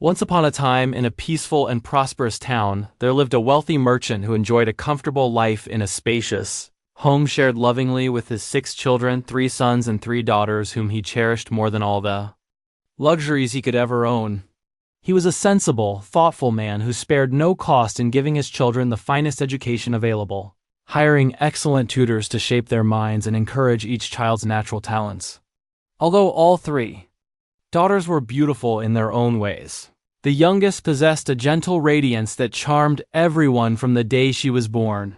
Once upon a time, in a peaceful and prosperous town, there lived a wealthy merchant who enjoyed a comfortable life in a spacious home shared lovingly with his 6 children, 3 sons and 3 daughters, whom he cherished more than all the luxuries he could ever own. He was a sensible, thoughtful man who spared no cost in giving his children the finest education available, hiring excellent tutors to shape their minds and encourage each child's natural talents. Although all 3 daughters were beautiful in their own ways, the youngest possessed a gentle radiance that charmed everyone from the day she was born.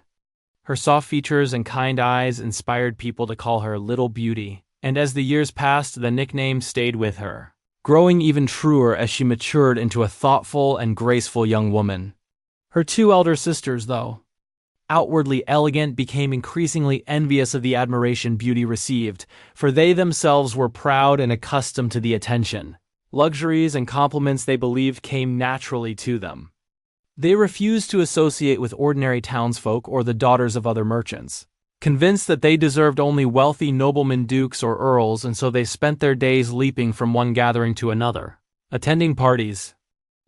Her soft features and kind eyes inspired people to call her Little Beauty, and as the years passed, the nickname stayed with her, growing even truer as she matured into a thoughtful and graceful young woman. Her 2 elder sisters, though outwardly elegant, became increasingly envious of the admiration Beauty received, for they themselves were proud and accustomed to the attention, luxuries, and compliments they believed came naturally to them. They refused to associate with ordinary townsfolk or the daughters of other merchants, convinced that they deserved only wealthy noblemen, dukes, or earls, and so they spent their days leaping from one gathering to another, attending parties,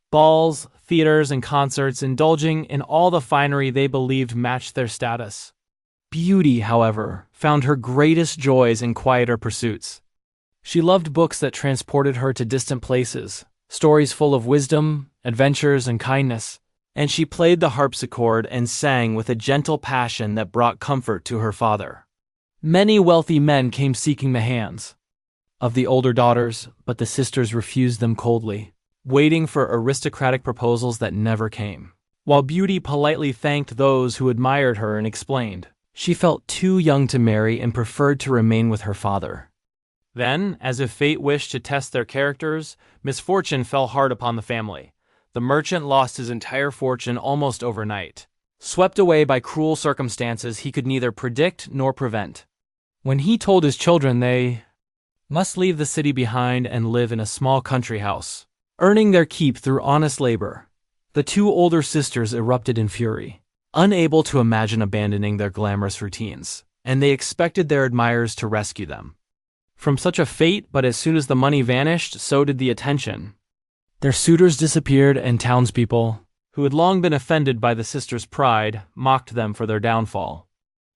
balls, theaters, and concerts, indulging in all the finery they believed matched their status. Beauty, however, found her greatest joys in quieter pursuits. She loved books that transported her to distant places, stories full of wisdom, adventures, and kindness, and she played the harpsichord and sang with a gentle passion that brought comfort to her father. Many wealthy men came seeking the hands of the older daughters, but the sisters refused them coldly, waiting for aristocratic proposals that never came. While Beauty politely thanked those who admired her and explained she felt too young to marry and preferred to remain with her father. Then, as if fate wished to test their characters, misfortune fell hard upon the family. The merchant lost his entire fortune almost overnight, swept away by cruel circumstances he could neither predict nor prevent. When he told his children they must leave the city behind and live in a small country house, earning their keep through honest labor, the 2 older sisters erupted in fury, unable to imagine abandoning their glamorous routines, and they expected their admirers to rescue them from such a fate, but as soon as the money vanished, so did the attention. Their suitors disappeared, and townspeople, who had long been offended by the sisters' pride, mocked them for their downfall.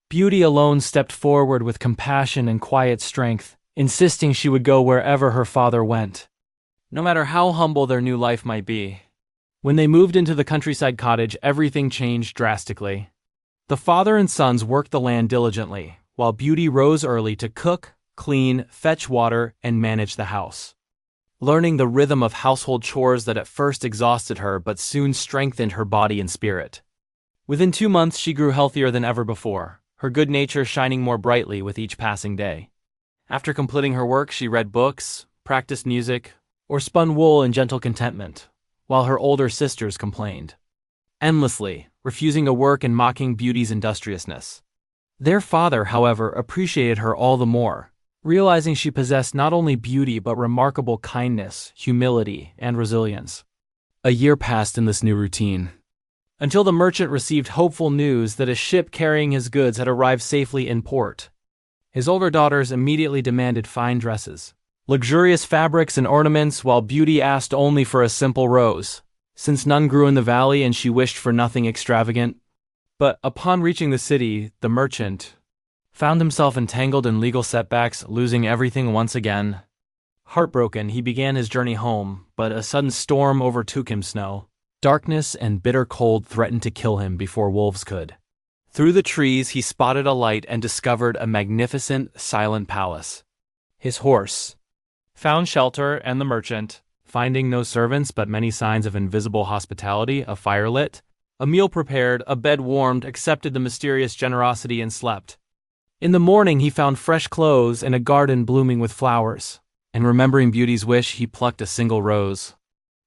Beauty alone stepped forward with compassion and quiet strength, insisting she would go wherever her father went, no matter how humble their new life might be. When they moved into the countryside cottage, everything changed drastically. The father and sons worked the land diligently, while Beauty rose early to cook, clean, fetch water, and manage the house, learning the rhythm of household chores that at first exhausted her but soon strengthened her body and spirit. Within 2 months she grew healthier than ever before, her good nature shining more brightly with each passing day. After completing her work, she read books, practiced music, or spun wool in gentle contentment, while her older sisters complained endlessly, refusing to work and mocking Beauty's industriousness. Their father, however, appreciated her all the more, realizing she possessed not only beauty but remarkable kindness, humility, and resilience. A year passed in this new routine, until the merchant received hopeful news that a ship carrying his goods had arrived safely in port. His older daughters immediately demanded fine dresses, luxurious fabrics, and ornaments, while Beauty asked only for a simple rose, since none grew in the valley and she wished for nothing extravagant. But upon reaching the city, the merchant found himself entangled in legal setbacks, losing everything once again. Heartbroken, he began his journey home, but a sudden storm overtook him. Snow, darkness, and bitter cold threatened to kill him before wolves could. Through the trees he spotted a light and discovered a magnificent, silent palace. His horse found shelter, and the merchant, finding no servants but many signs of invisible hospitality, a fire lit, a meal prepared, a bed warmed, accepted the mysterious generosity, and slept. In the morning he found fresh clothes and a garden blooming with flowers, and remembering Beauty's wish, he plucked a single rose.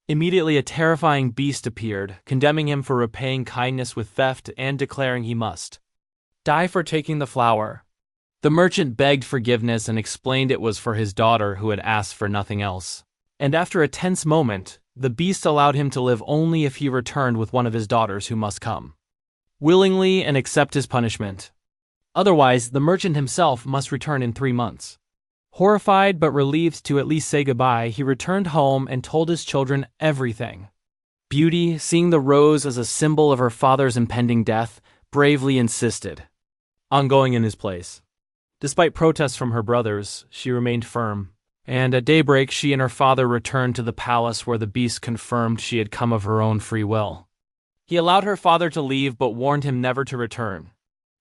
Immediately a terrifying beast appeared, condemning him for repaying kindness with theft and declaring he must die for taking the flower. The merchant begged forgiveness and explained it was for his daughter who had asked for nothing else. And after a tense moment, the beast allowed him to live only if he returned with one of his daughters who must come willingly and accept his punishment. Otherwise, the merchant himself must return in 3 months. Horrified but relieved to at least say goodbye, he returned home and told his children everything. Beauty, seeing the rose as a symbol of her father's impending death, bravely insisted on going in his place. Despite protests from her brothers, she remained firm, and at daybreak she and her father returned to the palace where the beast confirmed she had come of her own free will. He allowed her father to leave but warned him never to return.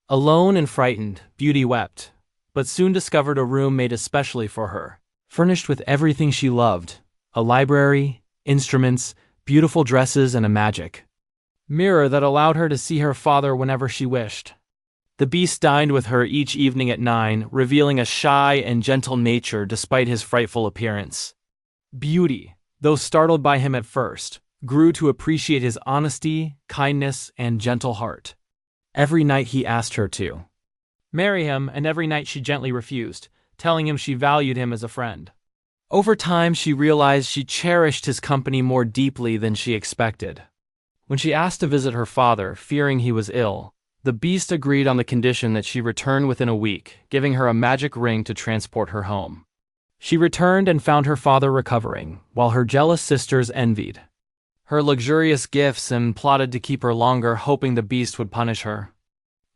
Alone and frightened, Beauty wept, but soon discovered a room made especially for her, furnished with everything she loved: a library, instruments, beautiful dresses, and a magic mirror that allowed her to see her father whenever she wished. The beast dined with her each evening at 9, revealing a shy and gentle nature despite his frightful appearance. Beauty, though startled by him at first, grew to appreciate his honesty, kindness, and gentle heart. Every night he asked her to marry him, and every night she gently refused, telling him she valued him as a friend. Over time, she realized she cherished his company more deeply than she expected. When she asked to visit her father, fearing he was ill, the beast agreed on the condition that she return within a week, giving her a magic ring to transport her home. She returned and found her father recovering, while her jealous sisters envied her luxurious gifts and plotted to keep her longer, hoping the beast would punish her.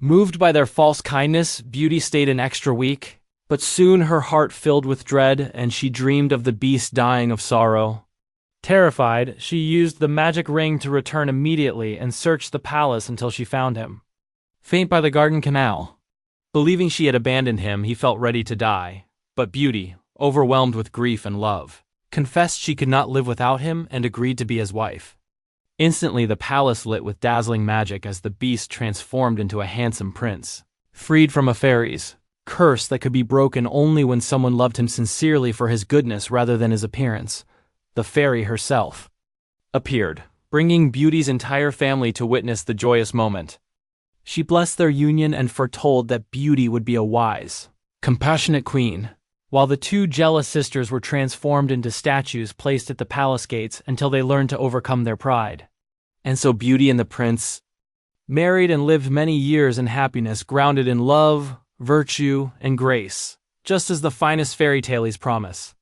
Moved by their false kindness, Beauty stayed an extra week, but soon her heart filled with dread and she dreamed of the beast dying of sorrow. Terrified, she used the magic ring to return immediately and searched the palace until she found him. Faint by the garden canal. Believing she had abandoned him, he felt ready to die, but Beauty, overwhelmed with grief and love, confessed she could not live without him and agreed to be his wife. Instantly the palace lit with dazzling magic as the beast transformed into a handsome prince, freed from a fairy's curse that could be broken only when someone loved him sincerely for his goodness rather than his appearance. The fairy herself appeared, bringing Beauty's entire family to witness the joyous moment. She blessed their union and foretold that Beauty would be a wise, compassionate queen, while the two jealous sisters were transformed into statues placed at the palace gates until they learned to overcome their pride. And so Beauty and the prince married and lived many years in happiness, grounded in love, virtue, and grace, just as the finest fairy tales promise.